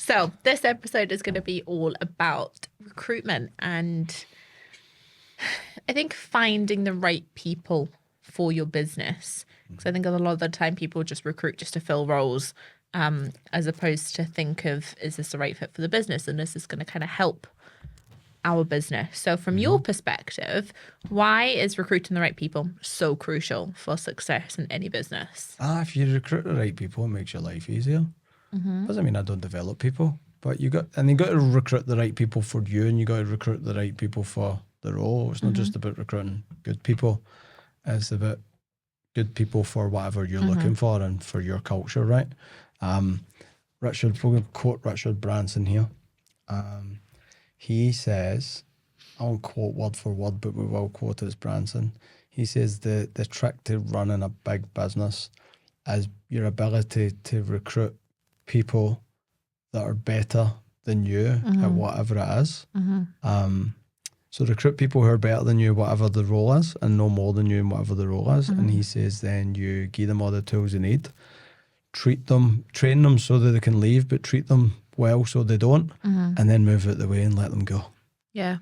So this episode is going to be all about recruitment and I think finding the right people for your business. Because I think a lot of the time people just recruit just to fill roles, as opposed to think of, is this the right fit for the business? And is this going to kind of help our business? So from your perspective, why is recruiting the right people so crucial for success in any business? If you recruit the right people, it makes your life easier. Doesn't mean I don't develop people, but you got to recruit the right people for you, and you got to recruit the right people for the role. It's not just about recruiting good people; it's about good people for whatever you're looking for and for your culture, right? We're going to quote Richard Branson here. He says, I won't quote word for word, but we will quote as Branson. He says the trick to running a big business is your ability to recruit people that are better than you at whatever it is. So recruit people who are better than you, whatever the role is, and know more than you in whatever the role is. And he says then you give them all the tools they need, treat them, train them so that they can leave, but treat them well so they don't, and then move out the way and let them go. Yeah.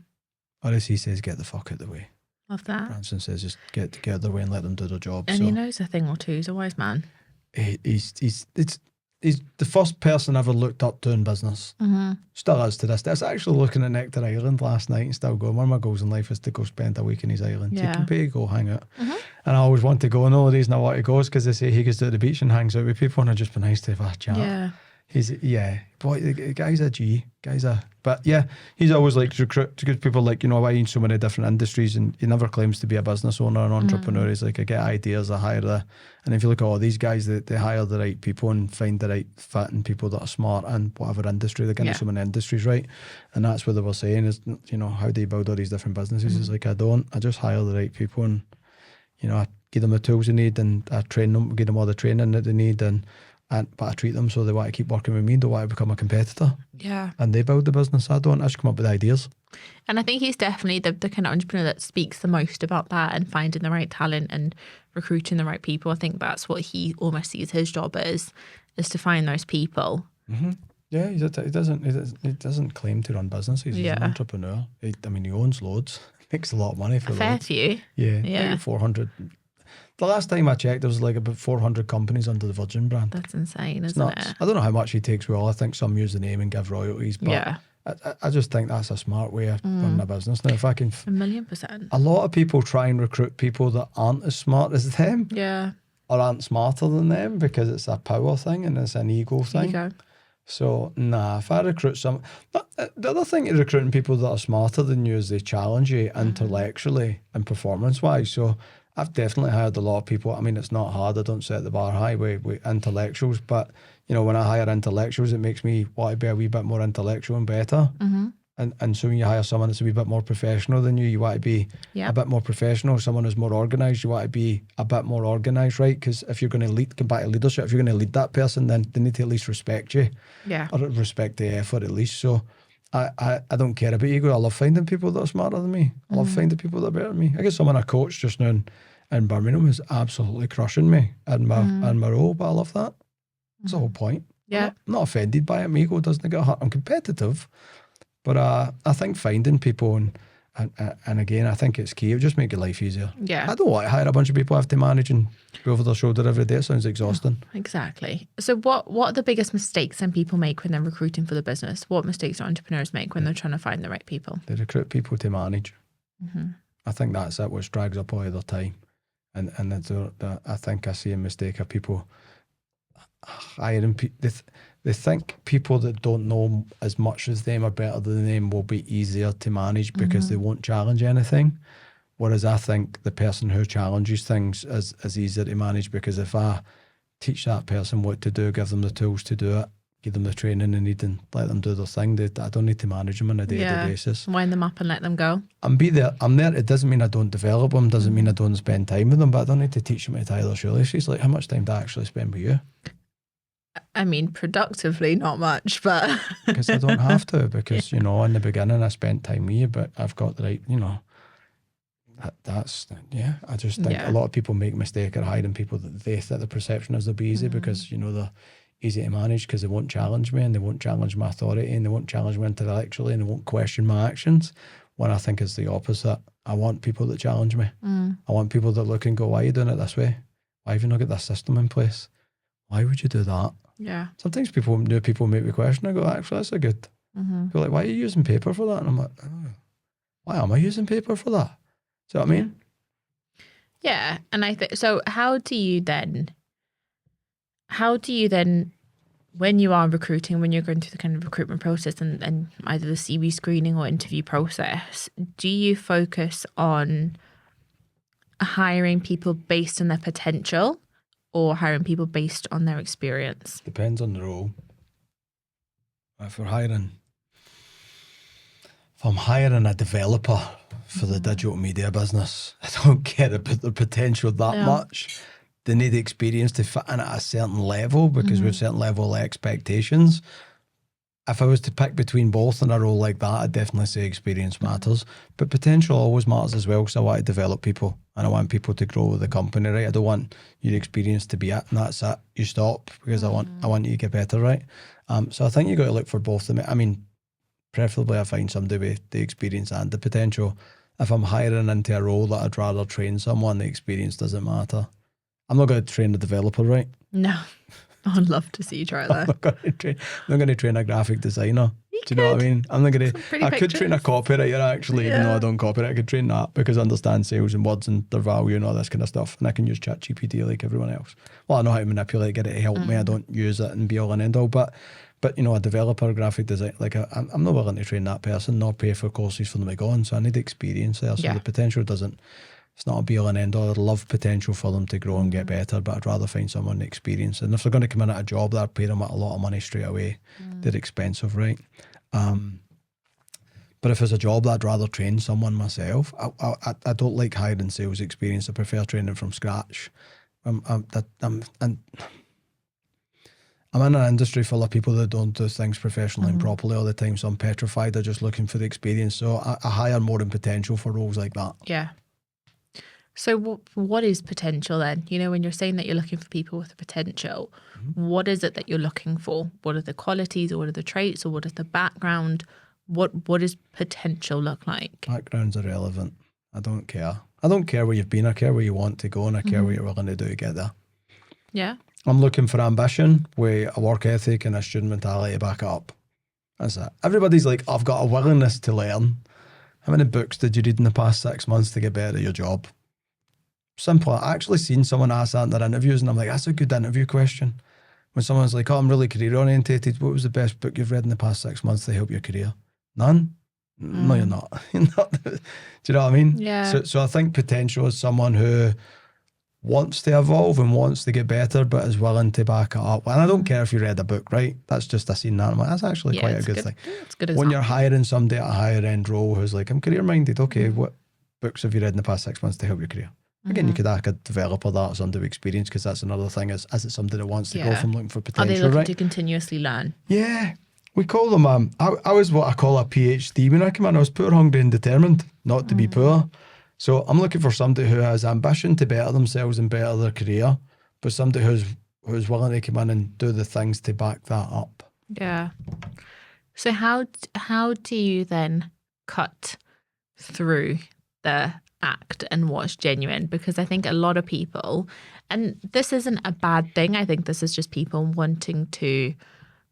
Or as he says, get the fuck out the way. Love that. Branson says just get out of the way and let them do their job. And he knows a thing or two. He's a wise man. He's the first person I ever looked up to in business. Still is to this day. I was actually looking at Nectar Island last night and still going, one of my goals in life is to go spend a week in his island. Yeah. You can pay, go hang out. And I always want to go, and the only reason I want to go is because they say he goes to the beach and hangs out with people, and it'd just be nice to have a chat. Yeah. Boy, the guy's a G. But yeah, he's always like recruit good people, like, why in so many different industries, and he never claims to be a business owner, an entrepreneur. He's like, I get ideas, I hire and if you look at all these guys, they hire the right people and find the right fit and people that are smart in whatever industry. They get into so many industries, right? And that's what they were saying is, how do you build all these different businesses? It's like, I just hire the right people, and, I give them the tools they need, and I train them, give them all the training that they need, but I treat them so they want to keep working with me, don't want to become a competitor. Yeah. And they build the business. I just come up with ideas. And I think he's definitely the kind of entrepreneur that speaks the most about that and finding the right talent and recruiting the right people. I think that's what he almost sees his job is to find those people. Yeah, he doesn't claim to run businesses. He's an entrepreneur. He owns loads. Makes a lot of money for fair few. Yeah. Like 400. The last time I checked, there was like about 400 companies under the Virgin brand. That's insane, isn't it? I don't know how much he takes with all. I think some use the name and give royalties, but I just think that's a smart way of running a business. Now, if I can... 1,000,000%. A lot of people try and recruit people that aren't as smart as them. Yeah. Or aren't smarter than them, because it's a power thing and it's an ego thing. Ego. So, if I recruit But the other thing to recruiting people that are smarter than you is they challenge you intellectually and performance-wise. So I've definitely hired a lot of people. It's not hard. I don't set the bar high with intellectuals. But, when I hire intellectuals, it makes me want to be a wee bit more intellectual and better. And so when you hire someone that's a wee bit more professional than you want to be a bit more professional. Someone who's more organised, you want to be a bit more organised, right? Because if you're going to come back to leadership, if you're going to lead that person, then they need to at least respect you. Yeah. Or respect the effort at least. So I don't care about ego. I love finding people that are smarter than me. I love finding people that are better than me. I guess someone I coach just now in Birmingham is absolutely crushing me in my role, but I love that. That's the whole point. Yeah. I'm not offended by it. My ego doesn't get hurt. I'm competitive. But I think finding people and again, I think it's key. It'll just make your life easier. Yeah. I don't want to hire a bunch of people I have to manage and go over their shoulder every day. It sounds exhausting. Exactly. So what are the biggest mistakes that people make when they're recruiting for the business? What mistakes do entrepreneurs make when they're trying to find the right people? They recruit people to manage. I think that's it, which drags up all of their time. And I think I see a mistake of people hiring people. They think people that don't know as much as them or better than them will be easier to manage because they won't challenge anything. Whereas I think the person who challenges things is easier to manage, because if I teach that person what to do, give them the tools to do it, give them the training they need and let them do their thing, I don't need to manage them on a day-to-day basis. Wind them up and let them go. I'm there. It doesn't mean I don't develop them, doesn't mean I don't spend time with them, but I don't need to teach them to tie their shoelaces. Like, how much time do I actually spend with you? Productively, not much, but... Because I don't have to, because, in the beginning I spent time with you, but I've got the right, I just think a lot of people make a mistake of hiring people that they think the perception is they'll be easy because, they're easy to manage because they won't challenge me and they won't challenge my authority and they won't challenge me intellectually and they won't question my actions. When I think it's the opposite. I want people that challenge me. I want people that look and go, why are you doing it this way? Why have you not got this system in place? Why would you do that? Yeah. Sometimes new people make me question. I go, actually, that's a good. People are like, why are you using paper for that? And I'm like, oh, why am I using paper for that? See what I mean? Yeah. And I think, so how do you then, when you are recruiting, when you're going through the kind of recruitment process and either the CV screening or interview process, do you focus on hiring people based on their potential or hiring people based on their experience? Depends on the role. If I'm hiring a developer for the digital media business, I don't care about their potential that much. They need experience to fit in at a certain level because we have certain level of expectations. If I was to pick between both in a role like that, I'd definitely say experience matters. But potential always matters as well because I want to develop people and I want people to grow with the company, right? I don't want your experience to be it and that's it. You stop because I want you to get better, right? So I think you got to look for both of them. I mean, preferably I find somebody with the experience and the potential. If I'm hiring into a role that I'd rather train someone, the experience doesn't matter. I'm not going to train a developer, right? No. I'd love to see you try that. I'm not going to train a graphic designer. Do you know what I mean? I'm not going to. I could train a copywriter actually, even though I don't copyright. I could train that because I understand sales and words and their value and all this kind of stuff. And I can use ChatGPT like everyone else. Well, I know how to manipulate it, get it to help me. I don't use it and be all and end all. But you know, a developer, a graphic design, like I'm not willing to train that person nor pay for courses for them to go on. So I need experience there. So the potential doesn't. It's not a be all and end all. I'd love potential for them to grow and get better, but I'd rather find someone experienced. And if they're going to come in at a job that I'd pay them a lot of money straight away, they're expensive, right? But if it's a job that I'd rather train someone myself, I don't like hiring sales experience. I prefer training from scratch. I'm in an industry full of people that don't do things professionally and properly all the time, so I'm petrified. They're just looking for the experience. So I hire more in potential for roles like that. Yeah. So what is potential then? You know, when you're saying that you're looking for people with the potential, what is it that you're looking for? What are the qualities or what are the traits or what is the background? What does potential look like? Background's irrelevant. I don't care. I don't care where you've been. I care where you want to go and I care what you're willing to do to get there. Yeah. I'm looking for ambition with a work ethic and a student mentality to back it up. That's it. Everybody's like, I've got a willingness to learn. How many books did you read in the past 6 months to get better at your job? Simple. I actually seen someone ask that in their interviews and I'm like, that's a good interview question. When someone's like, oh, I'm really career orientated, what was the best book you've read in the past 6 months to help your career? None? No, you're not. You're not. Do you know what I mean? Yeah. So I think potential is someone who wants to evolve and wants to get better, but is willing to back it up. And I don't care if you read a book, right? That's just, I seen that. I'm like, that's actually quite a good thing. It's good when you're hiring somebody at a higher end role who's like, I'm career minded. Okay, what books have you read in the past 6 months to help your career? Again, you could ask a developer that or somebody with experience because that's another thing. Is it somebody that wants to go from looking for potential? Are they looking to continuously learn? Yeah. We call them, I was what I call a PhD. When I came in, I was poor, hungry and determined not to be poor. So I'm looking for somebody who has ambition to better themselves and better their career, but somebody who's willing to come in and do the things to back that up. Yeah. So how do you then cut through the act and what's genuine? Because I think a lot of people, and this isn't a bad thing, I think this is just people wanting to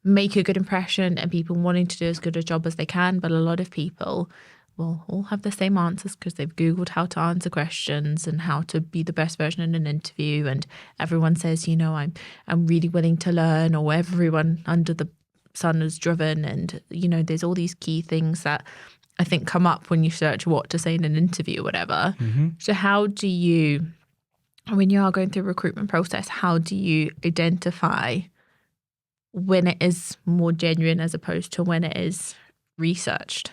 make a good impression and people wanting to do as good a job as they can, but a lot of people will all have the same answers because they've Googled how to answer questions and how to be the best version in an interview, and everyone says, you know, I'm really willing to learn, or everyone under the sun is driven, and you know, there's all these key things that I think come up when you search what to say in an interview or whatever. So how do you, when you are going through a recruitment process, how do you identify when it is more genuine as opposed to when it is researched?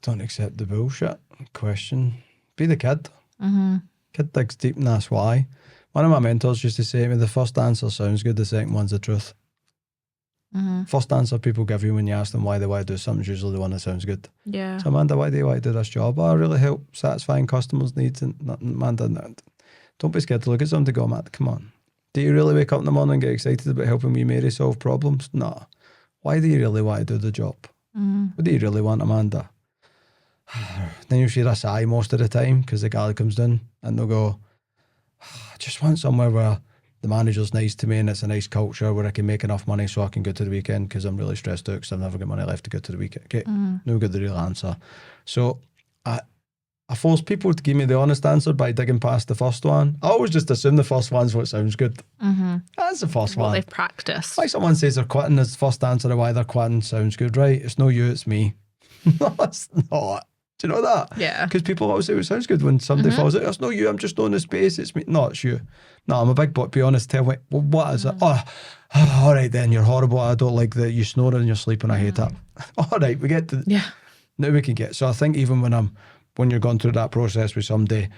Don't accept the bullshit. Question. Be the kid. Kid digs deep and that's why. One of my mentors used to say to me, the first answer sounds good, the second one's the truth. First answer people give you when you ask them why they want to do something is usually the one that sounds good. Yeah. So Amanda, why do you want to do this job? Oh, I really help satisfying customers' needs. And Amanda, don't be scared to look at something to go, Matt, come on. Do you really wake up in the morning and get excited about helping wee Mary solve problems? No. Why do you really want to do the job? What do you really want, Amanda? Then you'll hear a sigh most of the time because the guy comes down and they'll go, I just want somewhere where the manager's nice to me and it's a nice culture where I can make enough money so I can go to the weekend because I'm really stressed out because I've never got money left to go to the weekend. Okay, no good the real answer. So I force people to give me the honest answer by digging past the first one. I always just assume the first one's what sounds good. That's the first one. What they've practiced. Like someone says they're quitting, as the first answer to why they're quitting sounds good, right? It's no you, it's me. No, it's not. Do you know that? Yeah. Because people always say it sounds good when somebody falls out. It's no you, I'm just on the space, it's me. No, it's you. No, I'm a big butt, be honest, tell me, well, what is it? Oh, all right then, you're horrible. I don't like that you snore in your sleep and I hate it. All right, we get to... Yeah. Now we can get... So I think even when you're going through that process with somebody,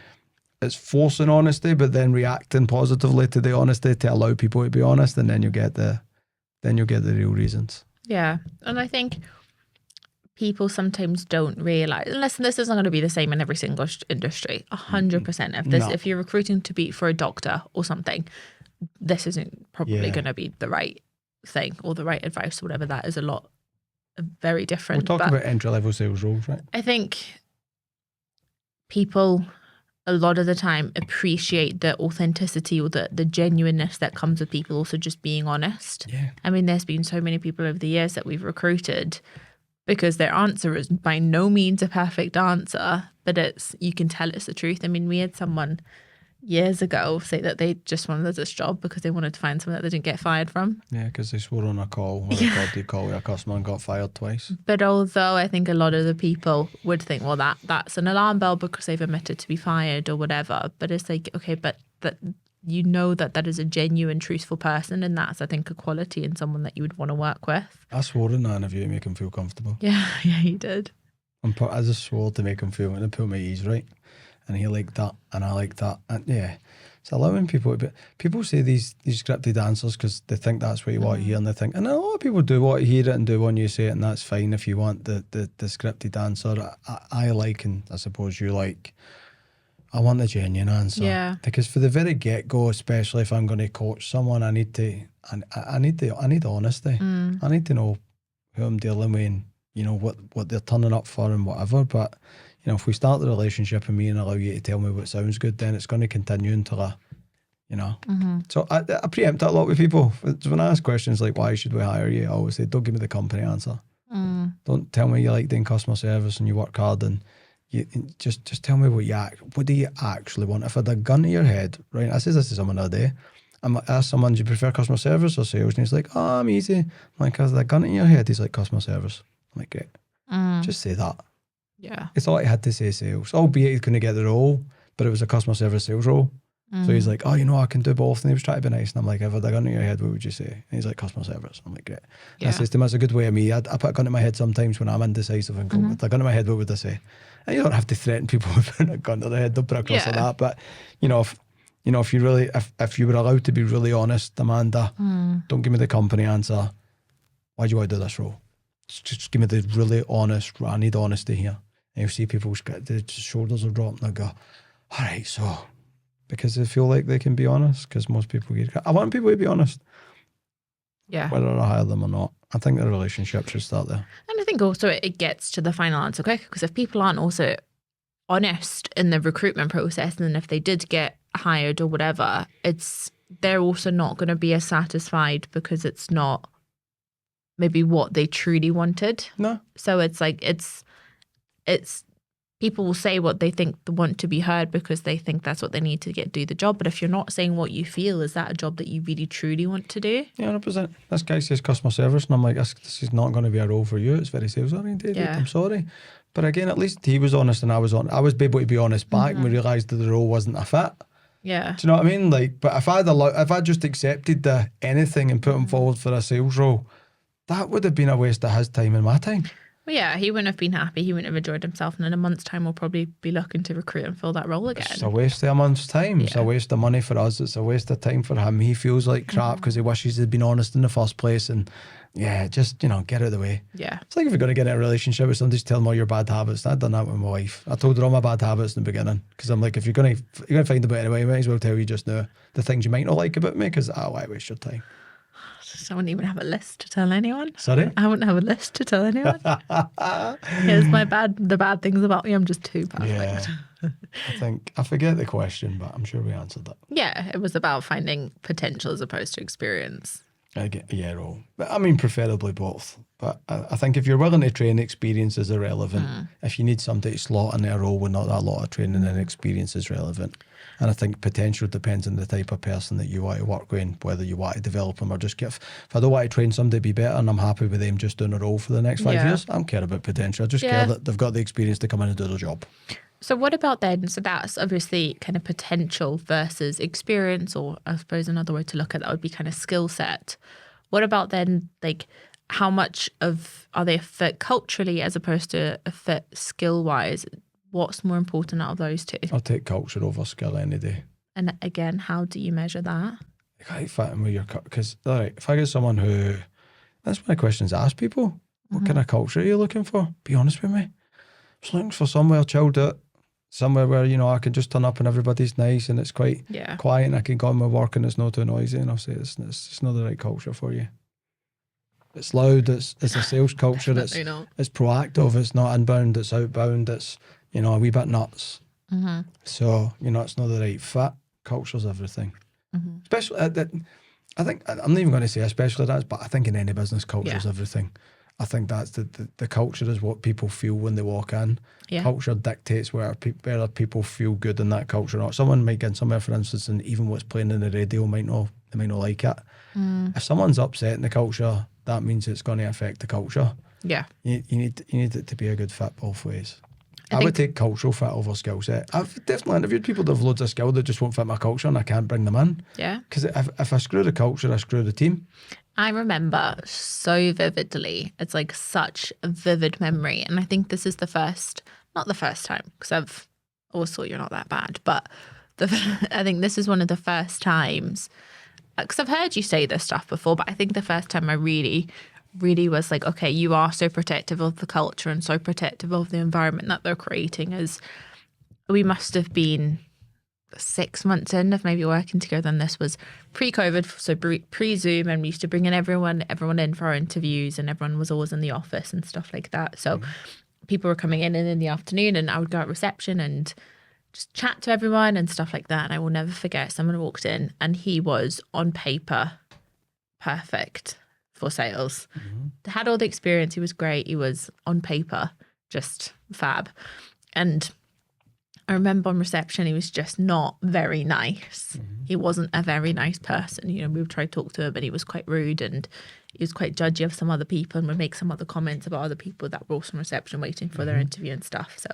it's forcing honesty, but then reacting positively to the honesty to allow people to be honest, and then you'll get the real reasons. Yeah. And I think people sometimes don't realise, and listen, this isn't going to be the same in every single industry, 100%. If you're recruiting for a doctor or something, this isn't probably going to be the right thing or the right advice or whatever. That is very different. We're talking about entry-level sales roles, right? I think people a lot of the time appreciate the authenticity or the genuineness that comes with people also just being honest. Yeah. I mean, there's been so many people over the years that we've recruited because their answer is by no means a perfect answer, but you can tell it's the truth. I mean, we had someone years ago say that they just wanted this job because they wanted to find someone that they didn't get fired from. Yeah, because they swore on a call or a bloody call with a customer and got fired twice. But although I think a lot of the people would think, well, that's an alarm bell because they've admitted to be fired or whatever. But it's like, okay, but you know that is a genuine, truthful person, and that's, I think, a quality in someone that you would want to work with. I swore in that interview to make him feel comfortable. Yeah, you did. I just swore to make him feel, and I put my ease right. And he liked that, and I liked that. And yeah, it's allowing people to be... People say these scripted answers because they think that's what you want to hear, and they think... And a lot of people do want to hear it and do when you say it, and that's fine if you want the scripted answer. I like, and I suppose you like... I want the genuine answer. Yeah. Because for the very get-go, especially if I'm going to coach someone, I need honesty. I need to know who I'm dealing with and, you know, what they're turning up for and whatever. But, you know, if we start the relationship and me and allow you to tell me what sounds good, then it's going to continue until you know. So I preempt that a lot with people. When I ask questions like, why should we hire you? I always say, don't give me the company answer. Don't tell me you like doing customer service and you work hard, and you just tell me what do you actually want. If I had a gun to your head, right? I said this to someone the other day. I asked someone, do you prefer customer service or sales? And he's like, oh, I'm easy. I'm like, has a gun in your head? He's like, customer service. I'm like, great. Just say that. Yeah. He thought he had to say sales, albeit he couldn't get the role, but it was a customer service sales role. So he's like, oh, you know, I can do both. And he was trying to be nice. And I'm like, if I had a gun in your head, what would you say? And he's like, customer service. I'm like, great. And I says to him, that's a good way of me. I put a gun in my head sometimes when I'm indecisive and go, with a gun in my head, what would I say? And you don't have to threaten people with putting a gun to their head. Don't put across on that. But, if you really, if you were allowed to be really honest, Amanda, don't give me the company answer. Why do you want to do this role? Just give me the really honest, I need honesty here. And you'll see people's shoulders are dropping and they go, all right, so... Because they feel like they can be honest, because most people I want people to be honest. Yeah. Whether I hire them or not. I think the relationship should start there. And I think also it gets to the final answer quick, because if people aren't also honest in the recruitment process, and then if they did get hired or whatever, they're also not going to be as satisfied because it's not maybe what they truly wanted. No. So it's like, it's people will say what they think they want to be heard because they think that's what they need to do the job. But if you're not saying what you feel, is that a job that you really truly want to do? Yeah, 100%. This guy says customer service, and I'm like, this is not going to be a role for you. It's very sales oriented. Yeah. I'm sorry. But again, at least he was honest and I was on. I was able to be honest back, and we realised that the role wasn't a fit. Yeah. Do you know what I mean? Like, but if I just accepted anything and put him forward for a sales role, that would have been a waste of his time and my time. Well, yeah, he wouldn't have been happy. He wouldn't have enjoyed himself. And in a month's time, we'll probably be looking to recruit and fill that role again. It's a waste of a month's time. It's a waste of money for us. It's a waste of time for him. He feels like crap because he wishes he'd been honest in the first place. And yeah, just, get out of the way. Yeah. It's like if you're going to get in a relationship with somebody, just tell them all your bad habits. I've done that with my wife. I told her all my bad habits in the beginning because I'm like, if you're going to find them out anyway, I might as well tell you just now the things you might not like about me because why waste your time? I wouldn't even have a list to tell anyone. Sorry? I wouldn't have a list to tell anyone. Here's the bad things about me. I'm just too perfect. Yeah. I forget the question, but I'm sure we answered that. Yeah, it was about finding potential as opposed to experience. But I mean, preferably both. But I think if you're willing to train, experience is irrelevant. If you need somebody to slot in a role with not that lot of training, then experience is relevant. And I think potential depends on the type of person that you want to work with, and whether you want to develop them or just get. If I don't want to train somebody to be better and I'm happy with them just doing a role for the next 5 years, I don't care about potential. I just care that they've got the experience to come in and do the job. So what about then? So that's obviously kind of potential versus experience, or I suppose another way to look at that would be kind of skill set. What about then, like, how much are they a fit culturally as opposed to a fit skill wise? What's more important out of those two? I'll take culture over skill any day. And again, how do you measure that? You can't fit in with your because if I get someone who, that's my questions I ask people. What kind of culture are you looking for? Be honest with me. I'm just looking for somewhere chilled out. Somewhere where, I can just turn up and everybody's nice and it's quite quiet and I can go on my work and it's not too noisy, and I'll say it's just not the right culture for you. It's loud, it's a sales culture, it's proactive, it's not inbound, it's outbound, it's, a wee bit nuts. So, it's not the right fit. Culture's everything. Especially, I think, I'm not even going to say especially that, but I think in any business, culture's everything. I think that's the culture is what people feel when they walk in. Yeah. Culture dictates whether people feel good in that culture or not. Someone might get somewhere, for instance, and even what's playing in the radio they might not like it. If someone's upset in the culture, that means it's going to affect the culture. Yeah. You need it to be a good fit both ways. I would take cultural fit over skill set. I've definitely interviewed people that have loads of skill that just won't fit my culture and I can't bring them in. Yeah. Because if I screw the culture, I screw the team. I remember so vividly. It's like such a vivid memory. And I think this is not the first time, because I've always thought you're not that bad, but I think this is one of the first times, because I've heard you say this stuff before, but I think the first time I really was like, okay, you are so protective of the culture and so protective of the environment that they're creating. As we must have been 6 months in of maybe working together, and this was pre-COVID, so pre-Zoom, and we used to bring in everyone in for our interviews, and everyone was always in the office and stuff like that. So people were coming in the afternoon, and I would go at reception and just chat to everyone and stuff like that. And I will never forget, someone walked in and he was on paper perfect for sales. Had all the experience, he was great, he was on paper just fab. And I remember on reception, he was just not very nice. He wasn't a very nice person. We would try to talk to him, but he was quite rude and he was quite judgy of some other people and would make some other comments about other people that were also on reception waiting for their interview and stuff. So,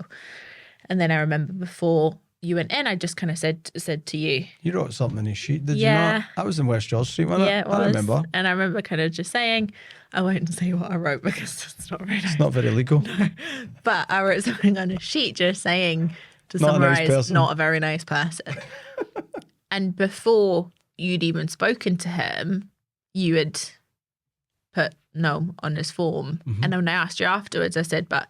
and then I remember before you went in, I just kind of said to you. You wrote something in his sheet, did you not? I was in West George Street, wasn't it? Yeah, it was. I remember. And I remember kind of just saying, I won't say what I wrote because it's not very nice. It's not very legal. No. But I wrote something on a sheet just saying, to summarise, not a very nice person. And before you'd even spoken to him, you had put no on his form. And then when I asked you afterwards, I said, but,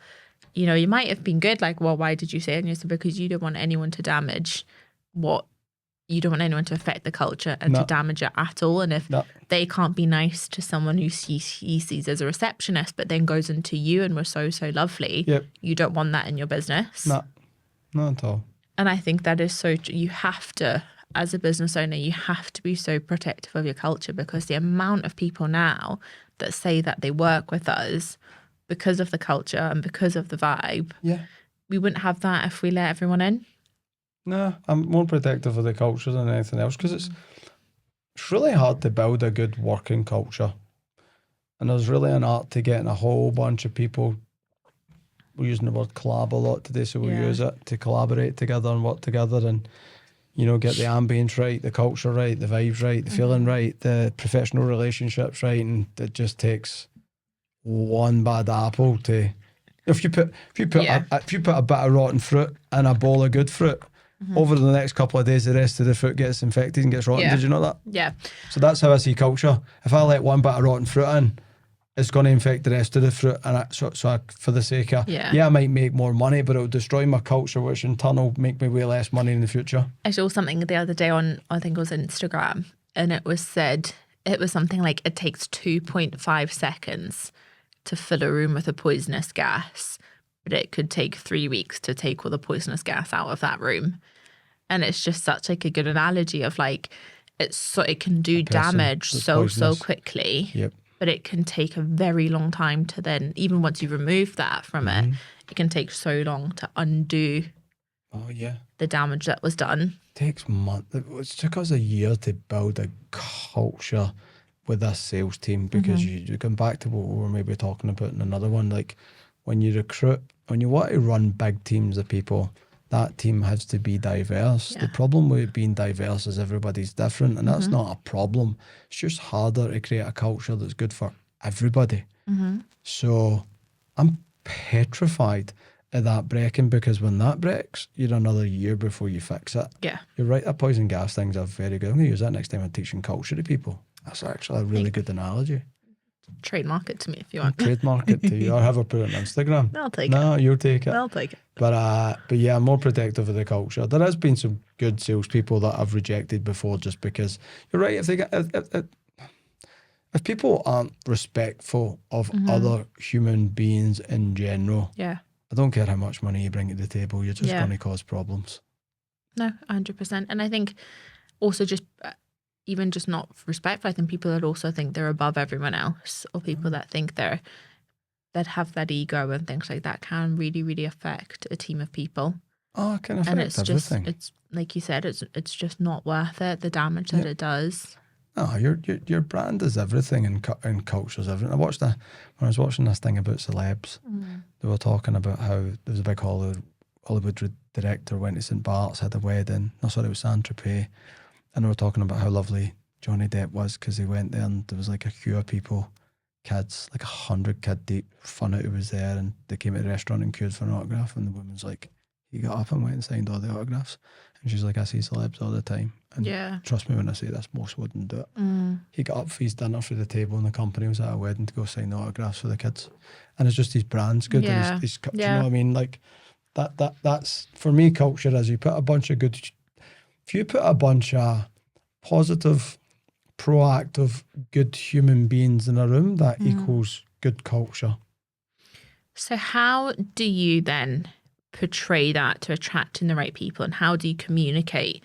you might have been good. Like, well, why did you say it? And you said, because you don't want anyone to damage you don't want anyone to affect the culture and to damage it at all. And if they can't be nice to someone who he sees as a receptionist, but then goes into you and we're so lovely, you don't want that in your business. No, not at all. And I think that is so, you have to, as a business owner, you have to be so protective of your culture, because the amount of people now that say that they work with us because of the culture and because of the vibe, we wouldn't have that if we let everyone in. No, I'm more protective of the culture than anything else, because it's really hard to build a good working culture. And there's really an art to getting a whole bunch of people, we're using the word collab a lot today, so we'll use it, to collaborate together and work together and, get the ambience right, the culture right, the vibes right, the feeling right, the professional relationships right. And it just takes one bad apple to If you put Yeah. if you put a bit of rotten fruit in a bowl of good fruit, over the next couple of days, the rest of the fruit gets infected and gets rotten. Yeah. Did you know that? Yeah. So that's how I see culture. If I let one bit of rotten fruit in, it's going to infect the rest of the fruit. And for the sake of, Yeah. I might make more money, but it'll destroy my culture, which in turn will make me way less money in the future. I saw something the other day on, I think it was Instagram, and it was something like it takes 2.5 seconds to fill a room with a poisonous gas, but it could take 3 weeks to take all the poisonous gas out of that room. And it's just such like a good analogy of like, it can do damage so poisonous. quickly. Yep. But it can take a very long time to then, even once you remove that from it can take so long to undo Oh, yeah. the damage that was done. It takes months. It took us a year to build a culture with this sales team because you come back to what we were maybe talking about in another one. Like when you recruit, when you want to run big teams of people, that team has to be diverse. Yeah. The problem with being diverse is everybody's different, and that's not a problem. It's just harder to create a culture that's good for everybody. So I'm petrified of that breaking, because when that breaks, you're another year before you fix it. Yeah. You're right, that poison gas thing's a very good. I'm going to use that next time I'm teaching culture to people. That's actually a really good analogy. Trademark it to me if you want. Trademark it to you, or have her put it on Instagram. I'll take it. No, you'll take it. I'll take it. But yeah, I'm more protective of the culture. There has been some good salespeople that I've rejected before, just because you're right. If they get if people aren't respectful of other human beings in general, Yeah. I don't care how much money you bring to the table, you're just going to cause problems. No, 100%. And I think also just even just not respectful. I think people that also think they're above everyone else, or people that think that have that ego and things like that, can really, really affect a team of people. Oh, it can affect and it's everything. It's like you said, it's just not worth it, the damage that it does. No, your brand is everything, and culture is everything. When I was watching this thing about celebs, they were talking about how there was a big Hollywood director went to St. Bart's, had a wedding. No, sorry, it was Saint-Tropez. And they were talking about how lovely Johnny Depp was, because he went there and there was like a queue of people, kids, like 100 kid deep, fun out who was there, and they came to the restaurant and queued for an autograph, and the woman's like, he got up and went and signed all the autographs. And she's like, I see celebs all the time. And trust me when I say this, most wouldn't do it. He got up for his dinner for the table, and the company was at a wedding to go sign the autographs for the kids. And it's just his brand's good. Yeah. And do you know what I mean? Like that's for me, culture is you put a bunch of good, if you put a bunch of positive, proactive, good human beings in a room, that equals good culture. So how do you then portray that to attracting the right people, and how do you communicate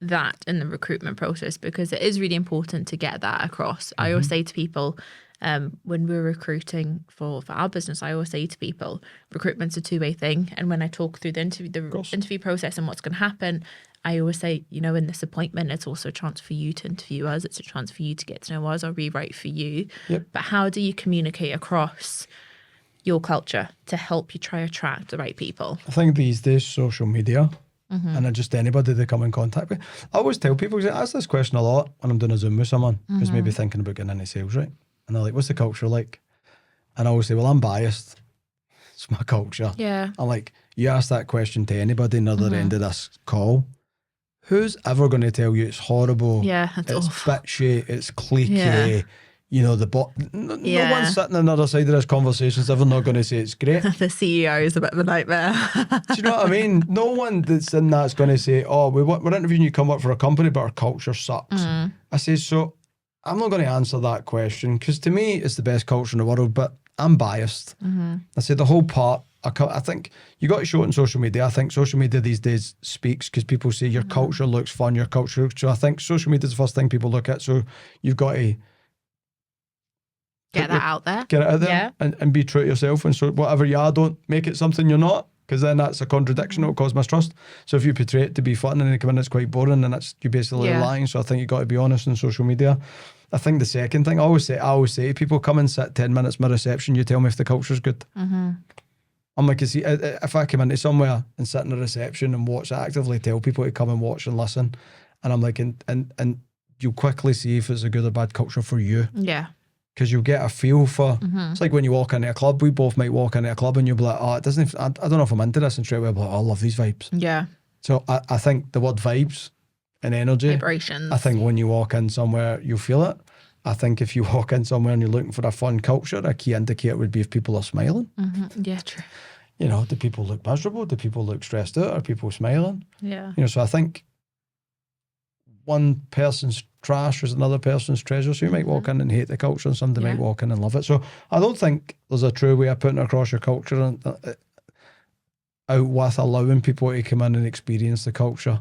that in the recruitment process? Because it is really important to get that across. I always say to people, when we're recruiting for our business, I always say to people, recruitment's a two-way thing. And when I talk through the interview process and what's going to happen, I always say, in this appointment, it's also a chance for you to interview us. It's a chance for you to get to know us or rewrite for you. Yep. But how do you communicate across your culture to help you try to attract the right people? I think these days, social media, and just anybody they come in contact with. I always tell people, because I ask this question a lot when I'm doing a Zoom with someone who's maybe thinking about getting into sales, right? And they're like, what's the culture like? And I always say, well, I'm biased. It's my culture. Yeah. I'm like, you ask that question to anybody in the other end of this call, who's ever going to tell you it's horrible? Yeah, it's awful. Bitchy, it's cliquey. Yeah. No one sitting on the other side of this conversation is ever not going to say it's great. The CEO is a bit of a nightmare. Do you know what I mean? No one that's in that's going to say, oh, we're interviewing you, come work for a company, but our culture sucks. I say, so I'm not going to answer that question, because to me, it's the best culture in the world, but I'm biased. I say the whole part, I think you got to show it on social media. I think social media these days speaks, because people say your culture looks fun, your culture. So I think social media is the first thing people look at. So you've got to get that out there. Get it out there and be true to yourself. And so whatever you are, don't make it something you're not, because then that's a contradiction. It'll cause mistrust. So if you portray it to be fun and then you come in, it's quite boring, then that's you basically lying. So I think you got to be honest on social media. I think the second thing I always say to people, come and sit 10 minutes my reception, you tell me if the culture's good. I'm like, you see, if I come into somewhere and sit in a reception and watch, I actively tell people to come and watch and listen. And I'm like, and you'll quickly see if it's a good or bad culture for you. Yeah. because you get a feel for, it's like when you walk into a club, we both might walk into a club and you'll be like, oh, it doesn't, I don't know if I'm into this, and straight away I'll be like, oh, I love these vibes. Yeah. So I think the word vibes and energy, Vibrations. I think when you walk in somewhere, you feel it. I think if you walk in somewhere and you're looking for a fun culture, a key indicator would be if people are smiling. Yeah, true. You know, do people look miserable? Do people look stressed out? Are people smiling? Yeah. You know, so I think one person's trash is another person's treasure. So you might walk in and hate the culture, and somebody might walk in and love it. So I don't think there's a true way of putting across your culture and out with allowing people to come in and experience the culture.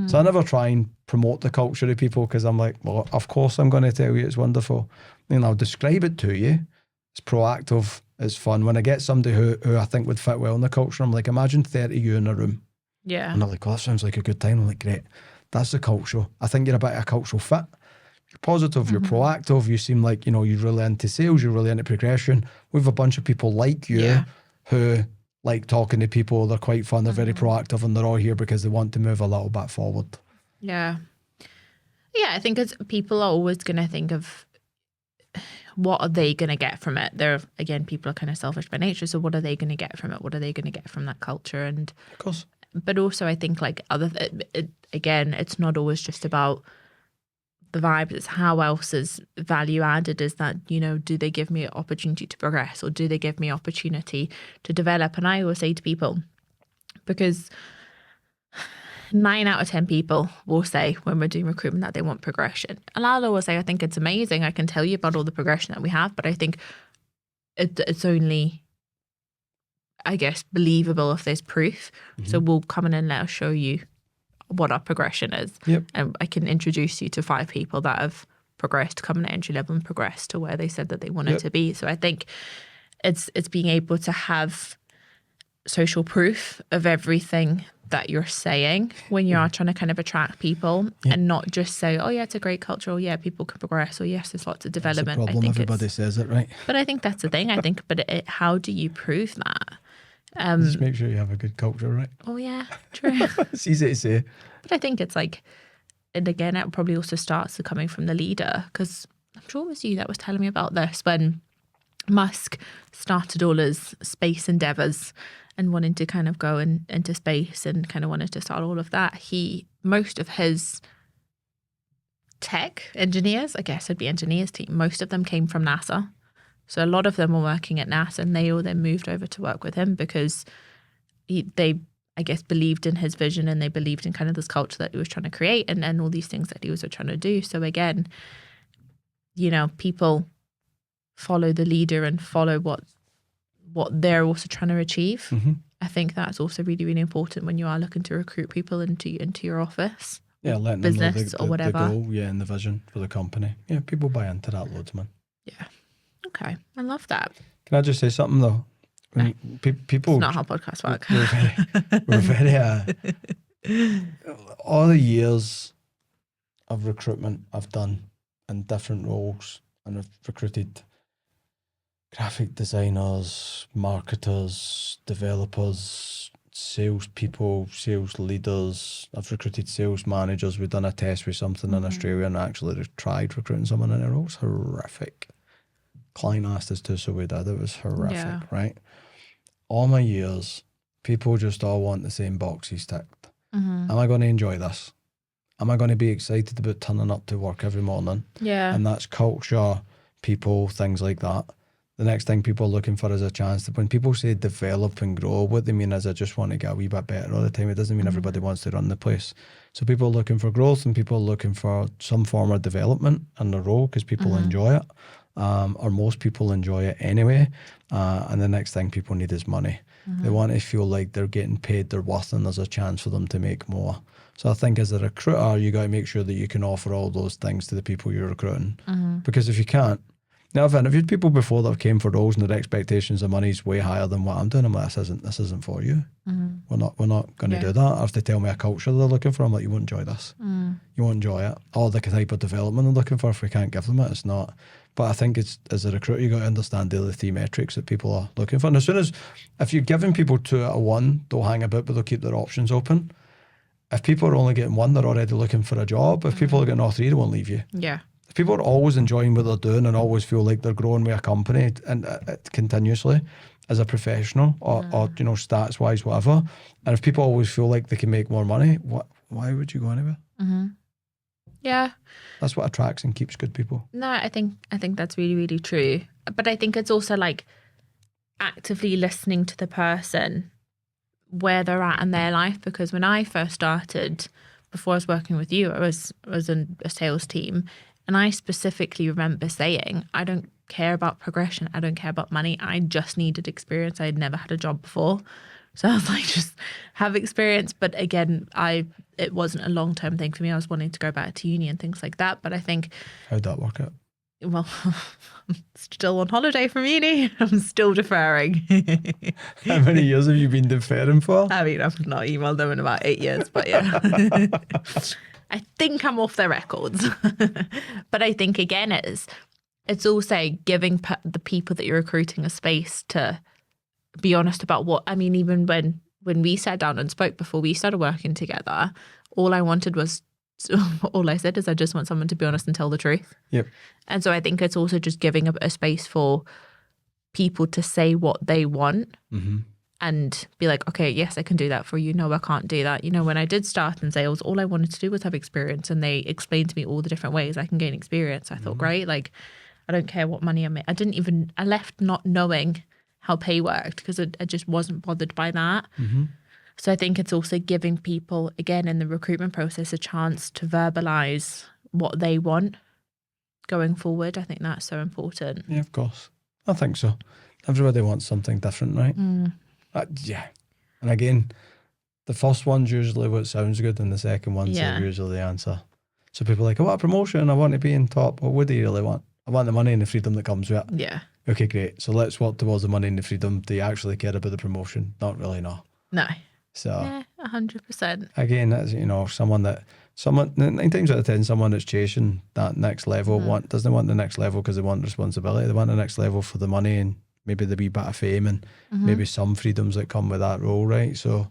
So I never try and promote the culture to people, because I'm like, well, of course I'm going to tell you it's wonderful. And I'll describe it to you. It's proactive. It's fun. When I get somebody who I think would fit well in the culture, I'm like, imagine 30 of you in a room. Yeah. And they're like, oh, that sounds like a good time. I'm like, great. That's the culture. I think you're a bit of a cultural fit. You're positive, you're proactive, you seem like, you know, you're really into sales, you're really into progression. We have a bunch of people like you who like talking to people, they're quite fun, they're very proactive, and they're all here because they want to move a little bit forward. Yeah. Yeah, I think it's, people are always going to think of what are they going to get from it. They're, again, people are kind of selfish by nature, so what are they going to get from it? What are they going to get from that culture? And Of course. But also I think like again, it's not always just about the vibes, it's how else is value added. Is that, you know, do they give me an opportunity to progress, or do they give me opportunity to develop? And I always say to people, because 9 out of 10 people will say when we're doing recruitment that they want progression. And I'll always say, I think it's amazing. I can tell you about all the progression that we have, but I think it's only, I guess, believable if there's proof. So we'll come in and let us show you what our progression is. And I can introduce you to 5 people that have progressed, come in at entry level and progressed to where they said that they wanted to be. So I think it's being able to have social proof of everything that you're saying when you are trying to kind of attract people, and not just say, oh yeah, it's a great culture, or yeah, people can progress, or yes, there's lots of development. That's the problem. Everybody says it, right? But I think that's the thing. I think, but how do you prove that? Just make sure you have a good culture, right? Oh yeah, true. It's easy to say. But I think it's like, and again, it probably also starts coming from the leader, because I'm sure it was you that was telling me about this when Musk started all his space endeavors and wanting to kind of go into space and kind of wanted to start all of that. Most of his tech engineers, I guess it'd be engineers team, most of them came from NASA. So a lot of them were working at NASA, and they all then moved over to work with him because they, I guess, believed in his vision, and they believed in kind of this culture that he was trying to create, and all these things that he was trying to do. So again, you know, people follow the leader and follow what they're also trying to achieve. I think that's also really, really important when you are looking to recruit people into your office. Yeah, letting business them know or whatever. The goal, and the vision for the company. Yeah, people buy into that loads, man. Yeah. Okay, I love that. Can I just say something though? When people, it's not how podcasts work. We're very all the years of recruitment I've done in different roles, and I've recruited graphic designers, marketers, developers, salespeople, sales leaders. I've recruited sales managers. We've done a test with something in Australia and actually tried recruiting someone in a role. It's horrific. Client asked us to, so we did. It was horrific, right? All my years, people just all want the same boxes ticked. Am I going to enjoy this? Am I going to be excited about turning up to work every morning? Yeah. And that's culture, people, things like that. The next thing people are looking for is a chance to, when people say develop and grow, what they mean is I just want to get a wee bit better all the time. It doesn't mean everybody wants to run the place. So people are looking for growth, and people are looking for some form of development in their role because people enjoy it. Or most people enjoy it anyway. And the next thing people need is money. They want to feel like they're getting paid their worth, and there's a chance for them to make more. So I think as a recruiter, you got to make sure that you can offer all those things to the people you're recruiting. Because if you can't, now I've interviewed people before that have came for roles and their expectations of money is way higher than what I'm doing. I'm like, this isn't for you. We're not going to do that. Or if they tell me a culture they're looking for, I'm like, you won't enjoy this. You won't enjoy it. Or the type of development they're looking for, if we can't give them it, it's not. But I think it's, as a recruiter, you got to understand the 3 metrics that people are looking for. And as soon as, if you're giving people 2 out of 1, they'll hang about, but they'll keep their options open. If people are only getting 1, they're already looking for a job. If people are getting all 3, they won't leave you. Yeah. if people are always enjoying what they're doing and always feel like they're growing with a company and continuously as a professional or you know, stats wise, whatever, and if people always feel like they can make more money, why would you go anywhere? Yeah. That's what attracts and keeps good people. No, I think that's really, really true. But I think it's also like actively listening to the person where they're at in their life, because when I first started, before I was working with you, I was in a sales team, and I specifically remember saying, I don't care about progression, I don't care about money, I just needed experience. I had never had a job before, so I was like, just have experience. But again, it wasn't a long-term thing for me. I was wanting to go back to uni and things like that. But I think, how'd that work out? Well, I'm still on holiday from uni. I'm still deferring. How many years have you been deferring for? I mean, I've not emailed them in about 8 years, but yeah. I think I'm off their records. But I think, again, it's also giving the people that you're recruiting a space to be honest about what, I mean, even when we sat down and spoke before we started working together, all I said is I just want someone to be honest and tell the truth. Yep. And so I think it's also just giving a space for people to say what they want and be like, okay, yes, I can do that for you. No, I can't do that. You know, when I did start in sales, all I wanted to do was have experience, and they explained to me all the different ways I can gain experience. I thought, great, like, I don't care what money I make. I left not knowing how pay worked because I just wasn't bothered by that. So I think it's also giving people, again, in the recruitment process, a chance to verbalize what they want going forward. I think that's so important. Yeah, of course. I think so. Everybody wants something different, right? Yeah. And again, the first one's usually what sounds good, and the second one's usually the answer. So people are like, I want a promotion, I want to be in top. Well, what do you really want? I want the money and the freedom that comes with it. Yeah. Okay, great. So let's work towards the money and the freedom. Do you actually care about the promotion? Not really, no. No. So yeah, 100%. Again, that's, you know, someone 9 times out of 10, someone that's chasing that next level doesn't want the next level because they want responsibility. They want the next level for the money and maybe the wee bit of fame and maybe some freedoms that come with that role, right? So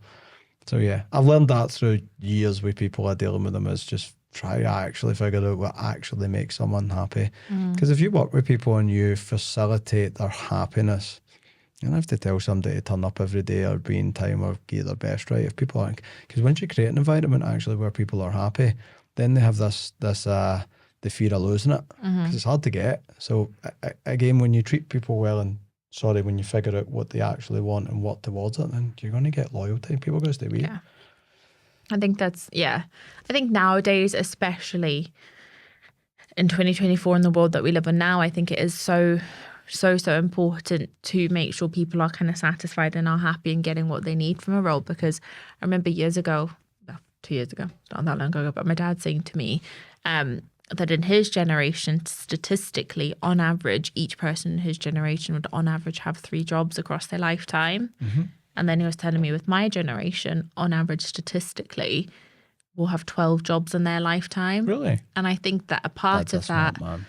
yeah, I've learned that through years with people are dealing with them, is just try to actually figure out what actually makes someone happy. Because if you work with people and you facilitate their happiness, you don't have to tell somebody to turn up every day or be in time or give their best, right? If people aren't, because once you create an environment actually where people are happy, then they have this the fear of losing it, because it's hard to get. So again, when you treat people well and when you figure out what they actually want and work towards it, then you're going to get loyalty. People are going to stay with you. Yeah. I think I think nowadays, especially in 2024 in the world that we live in now, I think it is so important to make sure people are kind of satisfied and are happy and getting what they need from a role. Because I remember 2 years ago, not that long ago, but my dad saying to me that in his generation, statistically, on average, each person in his generation would on average have 3 jobs across their lifetime. And then he was telling me with my generation, on average, statistically, we'll have 12 jobs in their lifetime. Really? And I think that a part of that, smart man.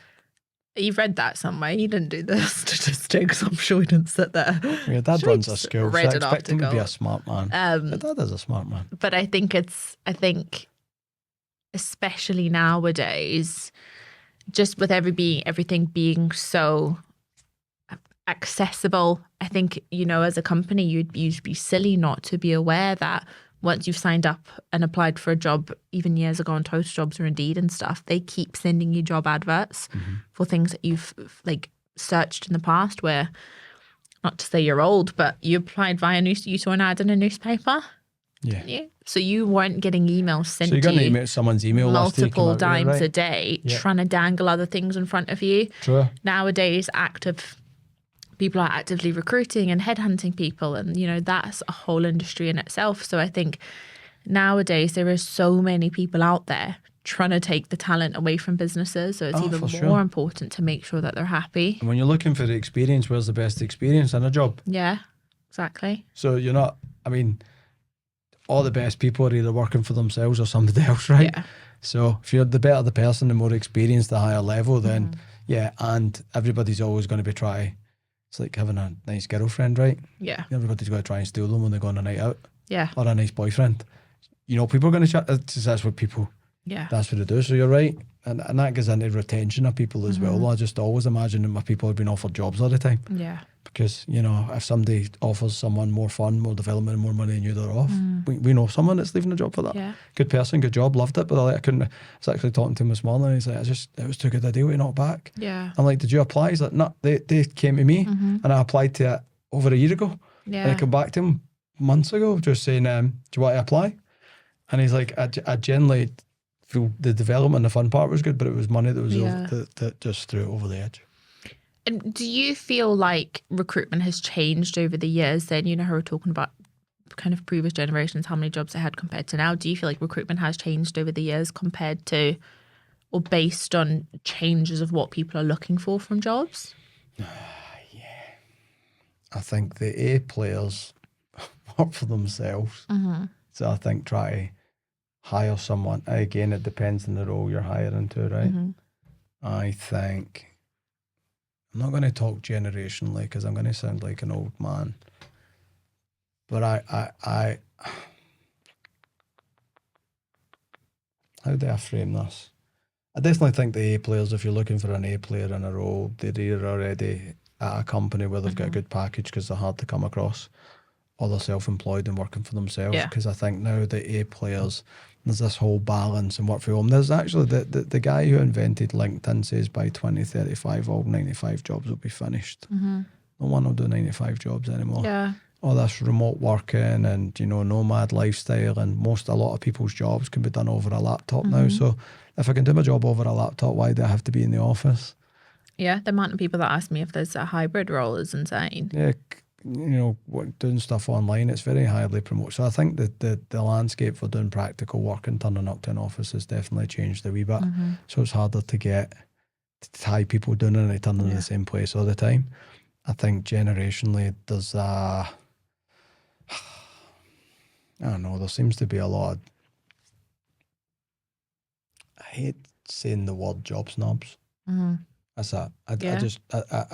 You've read that somewhere. He didn't do the statistics. I'm sure he didn't sit there. Yeah, Dad runs a school. So I expect article. him to be a smart man. But Dad is a smart man. But I think especially nowadays, just with everything being so accessible, I think, you know, as a company, you'd be silly not to be aware that once you've signed up and applied for a job, even years ago on Toast Jobs or Indeed and stuff, they keep sending you job adverts for things that you've like searched in the past, where, not to say you're old, but you applied you saw an ad in a newspaper. Yeah. So you weren't getting emails sent to you. So you're going to someone's email multiple times a day, trying to dangle other things in front of you. True. Nowadays, people are actively recruiting and headhunting people, and you know, that's a whole industry in itself. So I think nowadays there are so many people out there trying to take the talent away from businesses, so it's even more important to make sure that they're happy. And when you're looking for the experience, where's the best experience in a job? Yeah, exactly. So you're not, I mean, all the best people are either working for themselves or somebody else, right? Yeah. So if you're the better the person, the more experienced, the higher level, then and everybody's always going to be trying. It's like having a nice girlfriend, right? Yeah. Everybody's going to try and steal them when they go on a night out. Yeah. Or a nice boyfriend. You know, people are going to chat. That's what people, Yeah. That's what they do. So you're right. And that goes into retention of people as well. I just always imagine that my people have been offered jobs all the time. Yeah. Because, you know, if somebody offers someone more fun, more development, and more money than you, they're off. We know someone that's leaving the job for that. Yeah. Good person, good job, loved it. But I couldn't. I was actually talking to him this morning. And he's like, it was too good a deal to knock back. Yeah. I'm like, did you apply? He's like, no, they came to me and I applied to it over a year ago. Yeah. And I come back to him months ago just saying, do you want to apply? And he's like, I generally feel the development, the fun part was good, but it was money that was that just threw it over the edge. And do you feel like recruitment has changed over the years then? You know how we're talking about kind of previous generations, how many jobs they had compared to now. Do you feel like recruitment has changed over the years compared to or based on changes of what people are looking for from jobs? I think the A players work for themselves. So I think try to hire someone. Again, it depends on the role you're hiring to, right? I think, I'm not going to talk generationally because I'm going to sound like an old man. But I how do I frame this? I definitely think the A players, if you're looking for an A player in a role, they're already at a company where they've got a good package because they're hard to come across, or they're self-employed and working for themselves. Because I think now the A players, there's this whole balance and work from home. There's actually the guy who invented LinkedIn says by 2035 all 95 jobs will be finished. No one will do 95 jobs anymore. Yeah. All this remote working and, you know, nomad lifestyle, and a lot of people's jobs can be done over a laptop now. So if I can do my job over a laptop, why do I have to be in the office? Yeah, the amount of people that ask me if there's a hybrid role is insane. Yeah, you know, doing stuff online, it's very highly promoted. So I think that the landscape for doing practical work and turning up to an office has definitely changed a wee bit. So it's harder to tie people doing it and turning in the same place all the time. I think generationally there's I don't know, there seems to be a lot of, I hate saying the word job snobs. That's that. I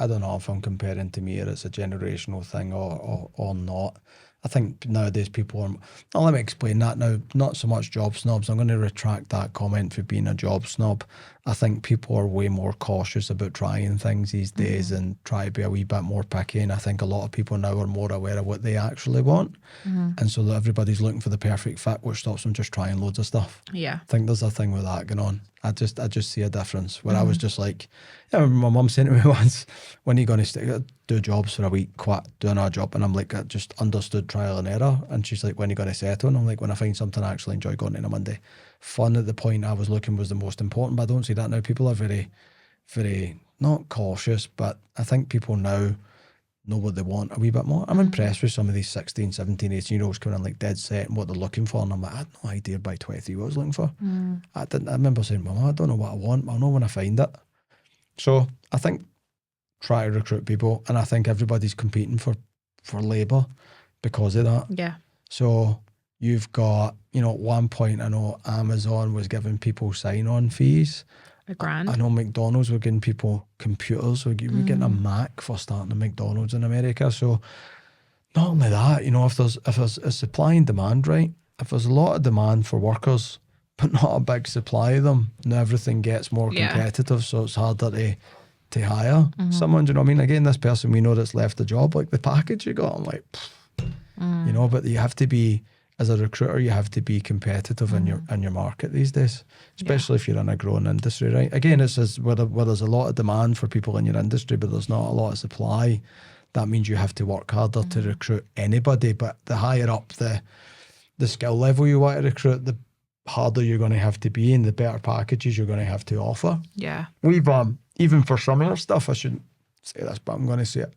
don't know if I'm comparing to me or it's a generational thing or not. I think nowadays people are, now let me explain that now, not so much job snobs. I'm going to retract that comment for being a job snob. I think people are way more cautious about trying things these days and try to be a wee bit more picky. And I think a lot of people now are more aware of what they actually want. And so that everybody's looking for the perfect fit, which stops them just trying loads of stuff. Yeah. I think there's a thing with that going on. I just see a difference where I was just like, I remember my mum saying to me once, when are you going to do jobs for a week, quit doing our job? And I'm like, I just understood trial and error. And she's like, when are you going to settle? And I'm like, when I find something I actually enjoy going in on a Monday. Fun at the point I was looking was the most important, but I don't see that now. People are very, very, not cautious, but I think people now know what they want a wee bit more. I'm impressed with some of these 16, 17, 18-year-olds coming in like dead set and what they're looking for. And I'm like, I had no idea by 23 what I was looking for. I remember saying, Mum, I don't know what I want, but I'll know when I find it. So I think try to recruit people, and I think everybody's competing for labour because of that. Yeah. So you've got, you know, at one point I know Amazon was giving people sign-on fees. $1,000. I know McDonald's were giving people computers, so you were getting a Mac for starting a McDonald's in America. So not only that, you know, if there's a supply and demand, right? If there's a lot of demand for workers, but not a big supply of them, and everything gets more competitive, so it's harder to hire someone. Do you know what I mean? Again, this person we know that's left the job, like the package you got, I'm like, you know, but you have to be, as a recruiter, you have to be competitive in your market these days, especially if you're in a growing industry, right? Again, it says where there's a lot of demand for people in your industry, but there's not a lot of supply. That means you have to work harder to recruit anybody. But the higher up the skill level you want to recruit, the harder you're going to have to be, and the better packages you're going to have to offer. Yeah. We've even for some of our stuff, I shouldn't say this, but I'm going to say it.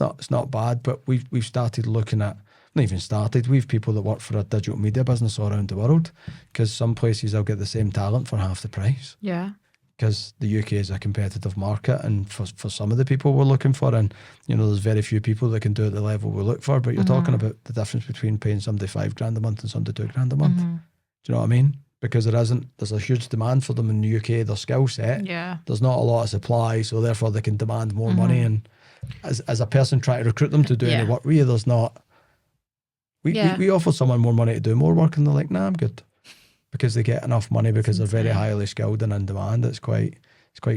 It's not bad, but we've started looking at, not even started, we've people that work for a digital media business all around the world, because some places they'll get the same talent for half the price. Yeah. Because the UK is a competitive market, and for some of the people we're looking for, and you know, there's very few people that can do it at the level we look for, but you're talking about the difference between paying somebody $5,000 a month and somebody $2,000 a month. Do you know what I mean? Because there's a huge demand for them in the UK, their skill set. Yeah. There's not a lot of supply, so therefore they can demand more money. And as a person trying to recruit them to do any work with you, there's not. We offer someone more money to do more work, and they're like, nah, I'm good. because they get enough money because they're very insane. highly skilled and in demand. It's quite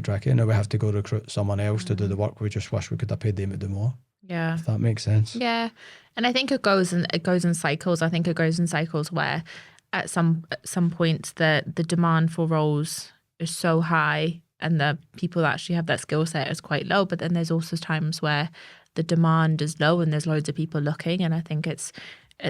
tricky. Now we have to go recruit someone else to do the work. We just wish we could have paid them to do more. Yeah. If that makes sense. Yeah. And I think it goes in cycles. I think it goes in cycles where at some points the demand for roles is so high and the people that actually have that skill set is quite low. But then there's also times where the demand is low and there's loads of people looking. And I think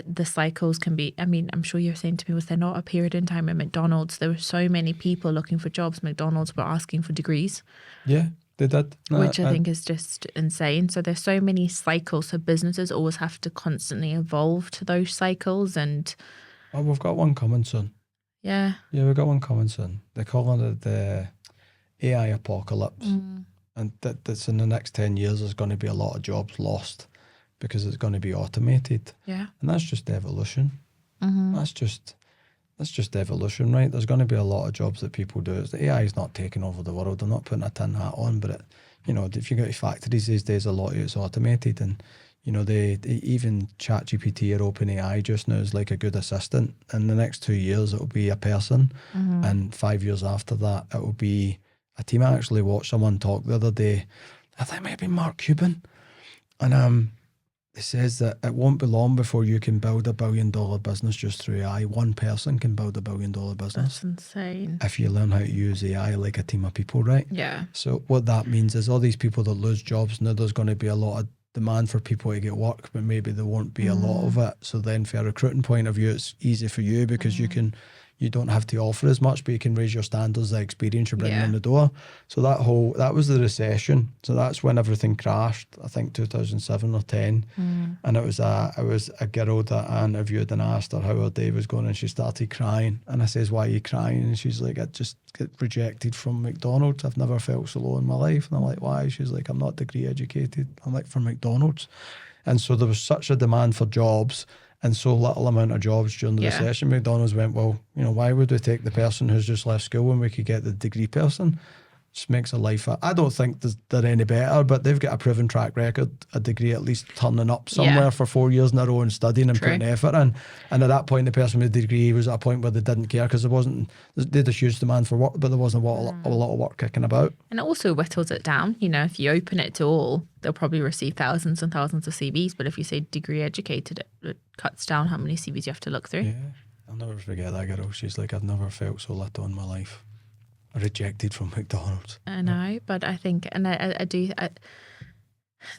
the cycles can be, I mean, I'm sure you're saying to me, was there not a period in time at McDonald's? There were so many people looking for jobs. McDonald's were asking for degrees. Yeah, they did. Which I think is just insane. So there's so many cycles. So businesses always have to constantly evolve to those cycles. And well, we've got one coming soon. Yeah, we've got one coming soon. They're calling it the AI apocalypse. And that's in the next 10 years, there's going to be a lot of jobs lost because it's going to be automated. Yeah. And that's just evolution. That's just evolution, right? There's going to be a lot of jobs that people do. The AI is not taking over the world. They're not putting a tin hat on, but if you go to factories these days, a lot of it's automated. And, they even ChatGPT or OpenAI just now is like a good assistant. In the next 2 years, it'll be a person. And 5 years after that, it will be a team. I actually watched someone talk the other day. I think maybe Mark Cuban. And it says that it won't be long before you can build $1 billion business just through AI. One person can build $1 billion business. That's insane. If you learn how to use AI like a team of people, right? Yeah. So what that means is all these people that lose jobs, now there's going to be a lot of demand for people to get work, but maybe there won't be a lot of it. So then for a recruiting point of view, it's easy for you because you don't have to offer as much, but you can raise your standards, the experience you're bringing in the door. So that was the recession. So that's when everything crashed, I think 2007 or 10. And it was a girl that I interviewed and I asked her how her day was going and she started crying. And I says, why are you crying? And she's like, I just get rejected from McDonald's. I've never felt so low in my life. And I'm like, why? She's like, I'm not degree educated. I'm like, from McDonald's. And so there was such a demand for jobs and so little amount of jobs during the recession. McDonald's went, well, why would we take the person who's just left school when we could get the degree person? Just makes a life. I don't think they're any better, but they've got a proven track record, a degree at least turning up somewhere for 4 years in a row and studying and putting effort in. And at that point, the person with the degree was at a point where they didn't care because they had a huge demand for work, but there wasn't a lot of work kicking about. And it also whittles it down. If you open it to all, they'll probably receive thousands and thousands of CVs. But if you say degree educated, it cuts down how many CVs you have to look through. Yeah, I'll never forget that girl. She's like, I've never felt so little in my life. Rejected from McDonald's. I know, but I think, and I do,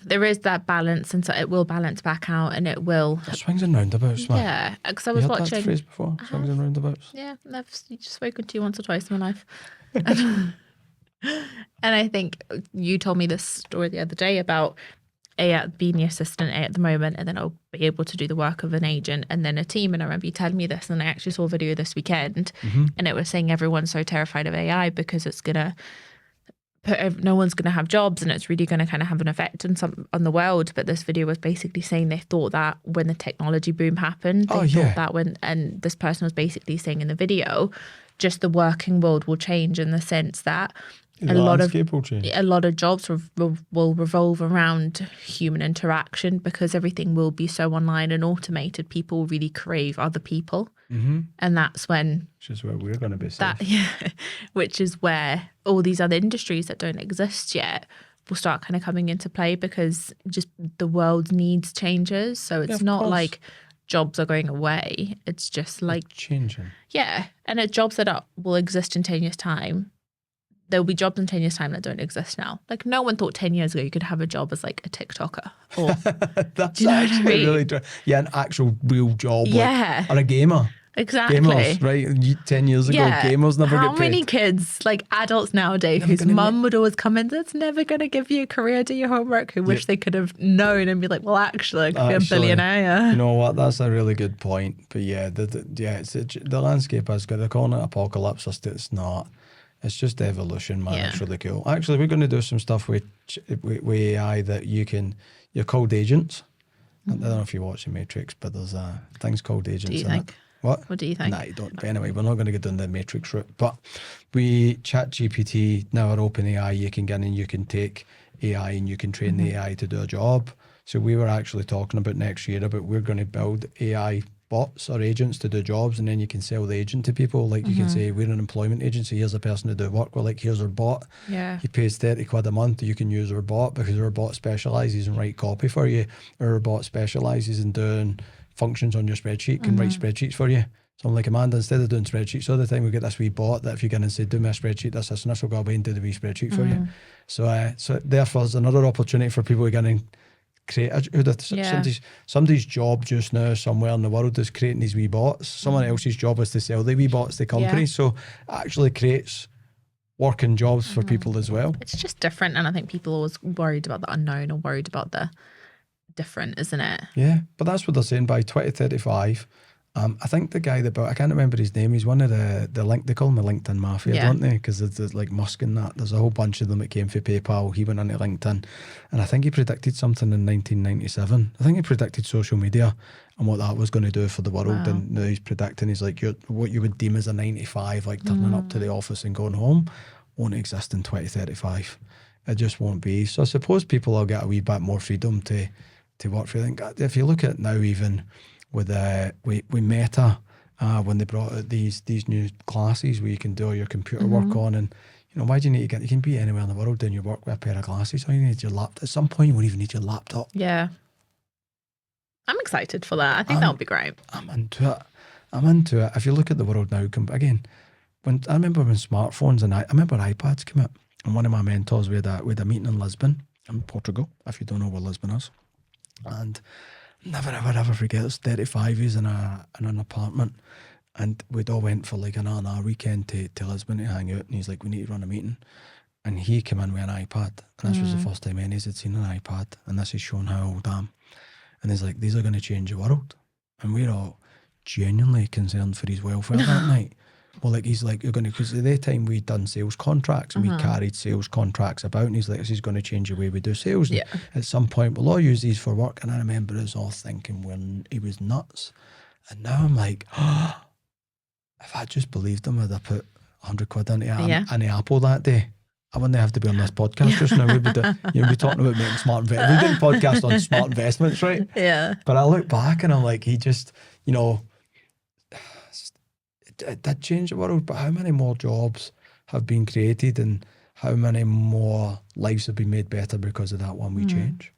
there is that balance, and so it will balance back out, and it will. Swings and roundabouts, man. Yeah, because I was watching. That phrase before? Swings and roundabouts. Yeah, I've spoken to you once or twice in my life. And I think you told me this story the other day about being the assistant at the moment, and then I'll be able to do the work of an agent and then a team. And I remember you telling me this, and I actually saw a video this weekend, and it was saying everyone's so terrified of AI because it's gonna no one's gonna have jobs, and it's really gonna kind of have an effect on the world. But this video was basically saying they thought that when the technology boom happened, they thought that and this person was basically saying in the video, just the working world will change in the sense that a lot of jobs will revolve around human interaction because everything will be so online and automated. People really crave other people, and that's when which is where we're going to be safe. Which is where all these other industries that don't exist yet will start kind of coming into play because just the world's needs changes. So it's not like jobs are going away. It's just like changing. Yeah, and it's jobs that will exist in 10 years' time. There'll be jobs in 10 years' time that don't exist now. Like no one thought 10 years ago you could have a job as like a TikToker. Or, that's actually really true. Yeah, an actual real job. Like, or a gamer. Exactly. Gamers, right? 10 years ago, gamers never get paid. How many kids, like adults nowadays, whose mum would always come in, that's never going to give you a career, do your homework, who wish they could have known and be like, well, actually, I could be a billionaire. You know what? That's a really good point. But yeah, the landscape is good. They're calling it apocalypse. It's not. It's just evolution, man. Yeah. It's really cool. Actually, we're going to do some stuff with AI that you're called agents. I don't know if you watch The Matrix, but there's things called agents. Do you think? What? What do you think? Nah, you don't. But anyway, we're not going to get down the Matrix route. But we ChatGPT now or OpenAI, you can get in and you can take AI and you can train the AI to do a job. So we were actually talking about next year about we're going to build AI bots or agents to do jobs, and then you can sell the agent to people. Like you can say, we're an employment agency, here's a person to do work. Well, like, here's our bot. Yeah. He pays 30 quid a month. You can use our bot because our bot specialises in write copy for you. Our bot specialises in doing functions on your spreadsheet, can write spreadsheets for you. So I'm like, Amanda, instead of doing spreadsheets all the time, we get this wee bot that if you go in and say, do me a spreadsheet, this, and this, will go away and do the wee spreadsheet for you. So therefore, there's another opportunity for people to go in and create somebody's job just now somewhere in the world is creating these wee bots. Someone else's job is to sell the wee bots to companies. So it actually creates working jobs for people as well. It's just different, and I think people are always worried about the unknown or worried about the different, isn't it? Yeah, but that's what they're saying by 2035. I think the guy that I can't remember his name, he's one of the link, they call him the LinkedIn Mafia, don't they? Because there's like Musk and that. There's a whole bunch of them that came for PayPal. He went into LinkedIn, and I think he predicted something in 1997. I think he predicted social media and what that was going to do for the world. And now he's predicting, he's like, what you would deem as a 9 to 5, like turning up to the office and going home, won't exist in 2035. It just won't be. So I suppose people will get a wee bit more freedom to work for you. If you look at now, even with Meta, when they brought out these new classes where you can do all your computer work on, and why do you need to you can be anywhere in the world doing your work with a pair of glasses. All you need is your laptop. At some point you won't even need your laptop. Yeah. I'm excited for that. I think that'll be great. I'm into it. If you look at the world now, again, I remember when smartphones and I remember iPads came out, and one of my mentors, we had a meeting in Lisbon, in Portugal, if you don't know where Lisbon is. And never ever forget, there's 35 years in an apartment, and we'd all went for like an R&R weekend to Lisbon to hang out, and he's like, we need to run a meeting, and he came in with an iPad, and this was the first time any had seen an iPad, and this is showing how old I am, and he's like, these are going to change the world, and we're all genuinely concerned for his welfare that night. Well, like, he's like, you're going to, because at the time we'd done sales contracts and we carried sales contracts about, and he's like, this is going to change the way we do sales. And at some point, we'll all use these for work. And I remember us all thinking when he was nuts. And now I'm like, if I just believed him, I'd have put 100 quid into an Apple that day. I wouldn't have to be on this podcast just now. We'd be talking about making smart investments. We did a podcast on smart investments, right? Yeah. But I look back and I'm like, he just, it did change the world, but how many more jobs have been created and how many more lives have been made better because of that one wee change?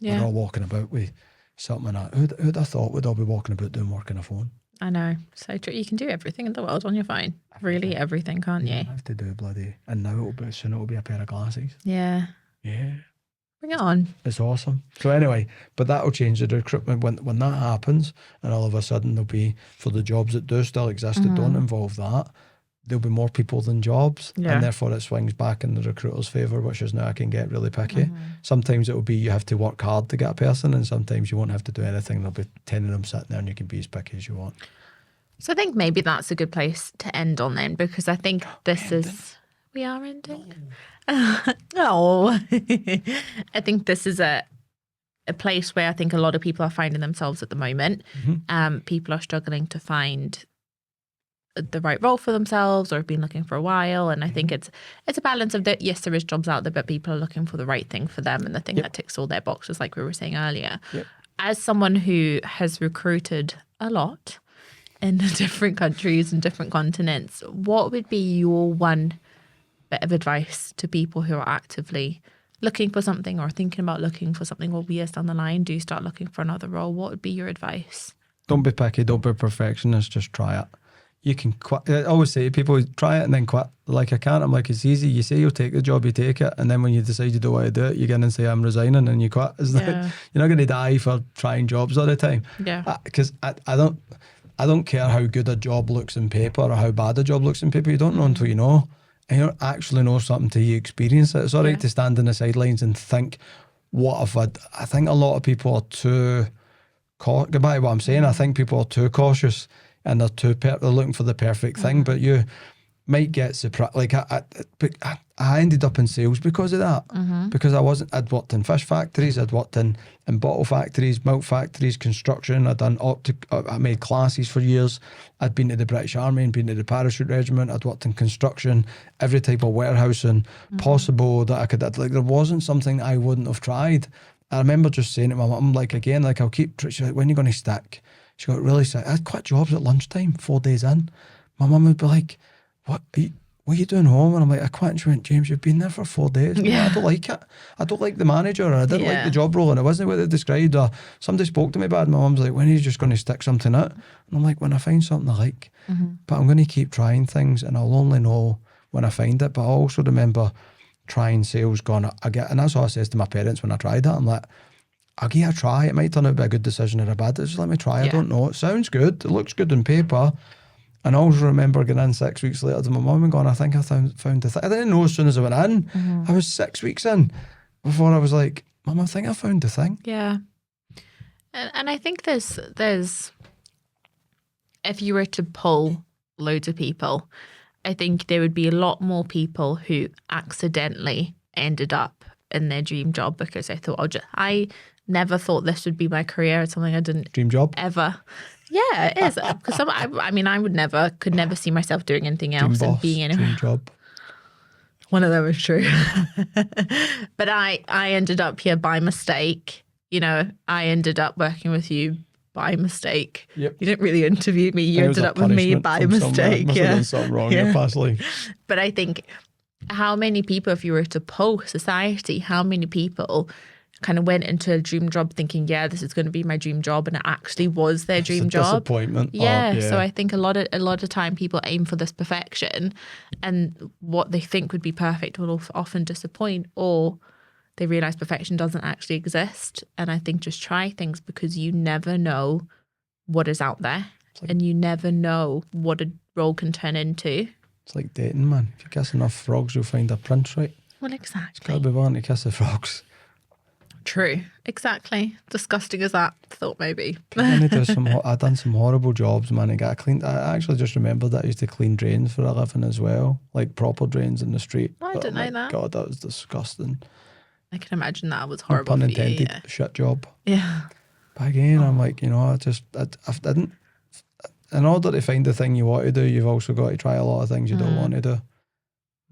We're all walking about with something like that. Who'd have thought we'd all be walking about doing work on a phone? I know. So true. You can do everything in the world on your phone. Really everything, can't you? You don't have to do bloody... And now soon it'll be a pair of glasses. Yeah. Yeah. Bring it on. It's awesome. So anyway, but that'll change the recruitment when that happens, and all of a sudden there'll be, for the jobs that do still exist that don't involve that, there'll be more people than jobs, and therefore it swings back in the recruiter's favour, which is now I can get really picky. Sometimes it'll be you have to work hard to get a person, and sometimes you won't have to do anything. There'll be 10 of them sitting there and you can be as picky as you want. So I think maybe that's a good place to end on then, because I think we are ending. Oh, I think this is a place where I think a lot of people are finding themselves at the moment. People are struggling to find the right role for themselves, or have been looking for a while. And I think it's a balance of that. Yes, there is jobs out there, but people are looking for the right thing for them and the thing that ticks all their boxes, like we were saying earlier. As someone who has recruited a lot in different countries and different continents, what would be your one bit of advice to people who are actively looking for something or thinking about looking for something, or years down the line do start looking for another role? What would be your advice? Don't be picky, don't be a perfectionist, just try it. You can quit. I always say to people, try it and then quit. Like, I can't. I'm like, it's easy. You say you'll take the job, you take it, and then when you decide you don't want to do it, you get in and say, I'm resigning, and you quit. You're not going to die for trying jobs all the time. Because I don't care how good a job looks in paper or how bad a job looks in paper. You don't know until you know. And you don't actually know something till you experience it. It's all right to stand on the sidelines and think, what if I think a lot of people are too, go back to what I'm saying, I think people are too cautious and they're they're looking for the perfect thing, but you might get surprised. Like I ended up in sales because of that, because I'd worked in fish factories, I'd worked in bottle factories, milk factories, construction. I made classes for years. I'd been to the British Army and been to the parachute regiment. I'd worked in construction, every type of warehousing possible that I could. Like, there wasn't something I wouldn't have tried. I remember just saying to my mum, like, again, like, I'll keep. She's like, when are you going to stick? she got really sick. I'd quit jobs at lunchtime, 4 days in. My mum would be like, what are you doing home? And I'm like, I quit. And she went, James, you've been there for 4 days. I'm like, I don't like it. I don't like the manager, or I didn't like the job role, and it wasn't what they described, or somebody spoke to me bad. My mum's like, when are you just going to stick something out? And I'm like, when I find something I like. But I'm going to keep trying things, and I'll only know when I find it. But I also remember trying sales, and that's what I says to my parents when I tried it. I'm like, I'll give it a try. It might turn out to be a good decision or a bad. Just let me try. I don't know. It sounds good. It looks good on paper. And I always remember getting in 6 weeks later to my mum and going, I think I found the thing. I didn't know as soon as I went in. I was 6 weeks in before I was like, Mum, I think I found the thing. Yeah. And I think there's if you were to poll loads of people, I think there would be a lot more people who accidentally ended up in their dream job because I thought, I never thought this would be my career. It's something I didn't dream job ever. Yeah, it is. Because I mean, could never see myself doing anything else and being in a dream job. One of them is true. But I ended up here by mistake. You know, I ended up working with you by mistake. Yep. You didn't really interview me. You ended up with me by mistake. Must have done something wrong in your past life. But I think how many people, if you were to poll society, how many people kind of went into a dream job thinking, yeah, this is going to be my dream job, and it actually was their dream job. Disappointment. Yeah. So I think a lot of time people aim for this perfection, and what they think would be perfect will often disappoint, or they realize perfection doesn't actually exist. And I think just try things, because you never know what is out there, and you never know what a role can turn into. It's like dating, man. If you kiss enough frogs, you'll find a prince, right? Well, exactly. It's got to be willing to kiss the frogs. True. Exactly. Disgusting as that thought, maybe. I've done some horrible jobs, man. I actually just remembered that I used to clean drains for a living as well, like proper drains in the street. I didn't know that. God, that was disgusting. I can imagine that was horrible. No pun intended. Shit job. Yeah. But again, I'm like, I didn't. In order to find the thing you want to do, you've also got to try a lot of things you don't want to do.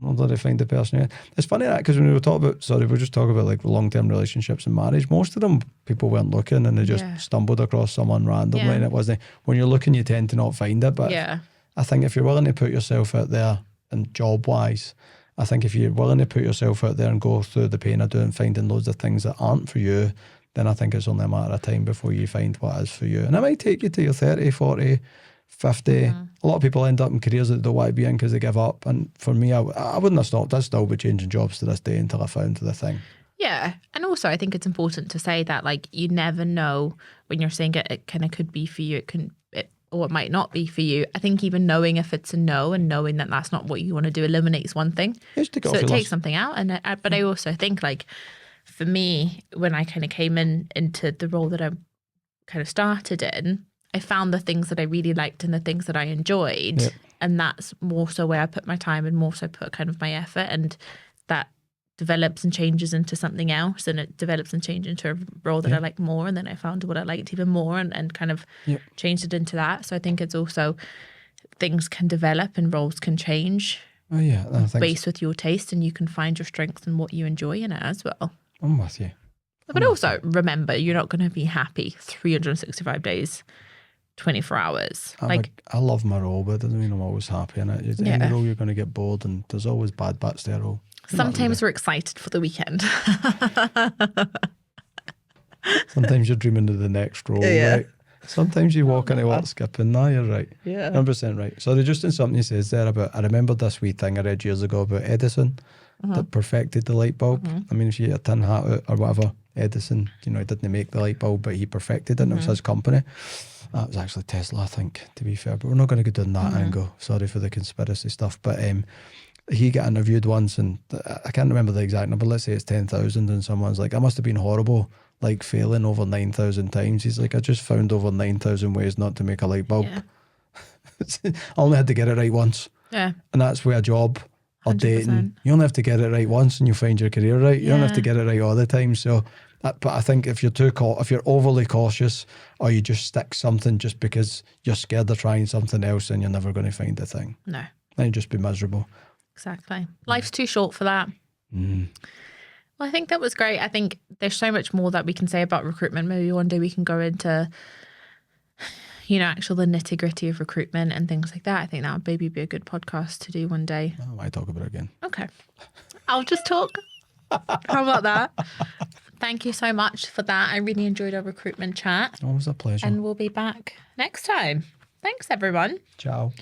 In order to find the person. It's funny that, because when we were just talking about like long-term relationships and marriage, most of them people weren't looking, and they just stumbled across someone randomly, and it wasn't. When you're looking, you tend to not find it. But I think if you're willing to put yourself out there, and job-wise, I think if you're willing to put yourself out there and go through the pain of doing, finding loads of things that aren't for you, then I think it's only a matter of time before you find what is for you. And it might take you to your 30, 40, 50. A lot of people end up in careers that they don't want to be in because they give up. And for me, I wouldn't have stopped. I'd still be changing jobs to this day until I found the thing. Yeah. And also, I think it's important to say that, like, you never know when you're saying it kind of could be for you. Or it might not be for you. I think even knowing if it's a no, and knowing that that's not what you want to do, eliminates one thing. So it takes something out. But I also think, like, for me, when I kind of came into the role that I kind of started in, I found the things that I really liked and the things that I enjoyed. Yep. And that's more so where I put my time, and more so put kind of my effort, and that develops and changes into something else, and it develops and changes into a role that I like more, and then I found what I liked even more, and kind of changed it into that. So I think it's also, things can develop and roles can change based with your taste, and you can find your strengths and what you enjoy in it as well. I'm with you. But also remember, you're not going to be happy 365 days, 24 hours. I love my role, but it doesn't mean I'm always happy in it. Any role, you're going to get bored, and there's always bad bits to a role. Sometimes we're excited for the weekend. Sometimes you're dreaming of the next role, right? Sometimes you walk into work skipping. No, you're right. Yeah. 100% right. So just in something he says there about, I remember this wee thing I read years ago about Edison that perfected the light bulb. I mean, if you get a tin hat out or whatever, Edison, he didn't make the light bulb, but he perfected it, and it was his company. That was actually Tesla, I think, to be fair, but we're not going to go down that angle. Sorry for the conspiracy stuff. But he got interviewed once, and I can't remember the exact number, let's say it's 10,000, and someone's like, I must have been horrible, like failing over 9,000 times. He's like, I just found over 9,000 ways not to make a light bulb. I only had to get it right once. Yeah. And that's where a job or 100%. Dating, you only have to get it right once and you find your career right. You don't have to get it right all the time. So, but I think if you're overly cautious, or you just stick something just because you're scared of trying something else, then you're never going to find the thing. No. Then you just be miserable. Exactly. Life's too short for that. Well, I think that was great. I think there's so much more that we can say about recruitment. Maybe one day we can go into, you know, actual the nitty gritty of recruitment and things like that, I think that would maybe be a good podcast to do one day. I might talk about it again. Okay. I'll just talk. How about that? Thank you so much for that. I really enjoyed our recruitment chat. Always a pleasure. And we'll be back next time. Thanks, everyone. Ciao.